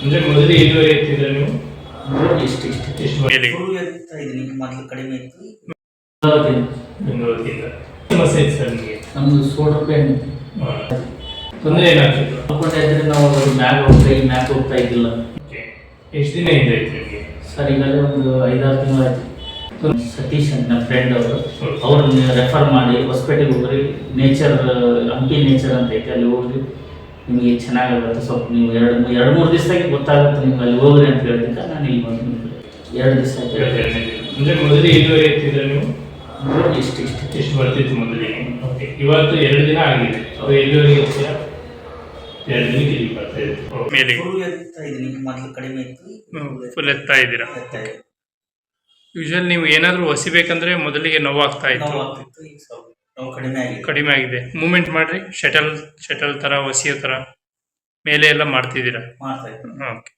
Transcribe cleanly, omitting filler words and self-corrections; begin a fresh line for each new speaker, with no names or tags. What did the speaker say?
ಅಂದ್ರೆ ಮೊದಲು ಇಳುವರಿ ಎತ್ತಿದ್ರೆ ನೀವು
ಎಷ್ಟು ಫುಲ್ ಎತ್ತಾ ಇದೀನಿ. ಮೊದಲು ಕಡಿಮೆ ಇತ್ತು,
ಬೆಂಗಳೂರಿಂದ ಸಮಸ್ಯೆ ಇತ್ತು ಸರ್ ನಿಮಗೆ?
ನಮ್ದು ಸೋಡರ್ ಪೇನ್
ತೊಂದರೆ ಏನಾಗ್ತಿತ್ತು?
ಅನ್ಕೊಂಡ್ರೆ ನಾವು ಮ್ಯಾಕ್ ಹೋಗ್ತಾ ಇದ್ದಿಲ್ಲ.
ಎಷ್ಟು ದಿನ ಇಂದ ಇತ್ತು ನಿಮಗೆ?
ಸರ್ ಈಗಲೇ ಒಂದು 5-6 ತಿಂಗಳಾಯ್ತು. ಸತೀಶ್ ಅಂತ ನನ್ನ ಫ್ರೆಂಡ್ ಅವ್ರನ್ನ ರೆಫರ್ ಮಾಡಿ ಹೊಸಪೇಟೆಗೆ ಹೋಗ್ರಿ, ನೇಚರ್ ಹಂಪಿ ನೇಚರ್ ಅಂತ ಐತೆ, ಅಲ್ಲಿ ಹೋಗ್ರಿ ನಿಮಗೆ ಚೆನ್ನಾಗಾಗುತ್ತೆ. ಸ್ವಲ್ಪ ನೀವು 2-3 ದಿವಸದಾಗೆ ಗೊತ್ತಾಗುತ್ತೆ ನಿಮ್ಗೆ, ಅಲ್ಲಿ ಹೋಗ್ರಿ ಅಂತ ಹೇಳಿದ್ದಕ್ಕೆ ನಾನು ಇಲ್ಲಿ ಬಂದು 2 ದಿವಸ ಆಯ್ತು.
ಅಂದರೆ ಮೊದಲು ಇಳುವರಿ ಎತ್ತಿದ್ರೆ ನೀವು
ಎಷ್ಟು
ಬರ್ತಿತ್ತು ಮೊದಲಿಗೆ? ಓಕೆ, ಇವತ್ತು 2 ದಿನ ಆಗಿದೆ. ಅದು ಇಳುವರಿ ಎತ್ತಿರ 2 ದಿನಕ್ಕೆ ಇಲ್ಲಿ ಬರ್ತಾ ಇತ್ತು.
ಮೇಲೆ ಫುಲ್ ಎತ್ತಾ ಇದೀನಿ. ಮೊದಲು ಕಡಿಮೆ ಇತ್ತು,
ಫುಲ್ ಎತ್ತಾ ಇದ್ದೀರಾ? ಯೂಶುವಲ್ ನೀವು ಏನಾದರೂ ಹೊಸಿಬೇಕಂದ್ರೆ ಮೊದಲಿಗೆ ನೋವಾಗ್ತಾ ಇತ್ತು, ಕಡಿಮೆ ಆಗಿದೆ. ಮೂವ್ಮೆಂಟ್ ಮಾಡ್ರಿ, ಶಟಲ್ ಥರ ಹೊಸಿಯೋ ಥರ ಮೇಲೆ ಎಲ್ಲ ಮಾಡ್ತಿದ್ದೀರಾ?
ಮಾಡ್ತಾ ಇತ್ತು.
ಓಕೆ.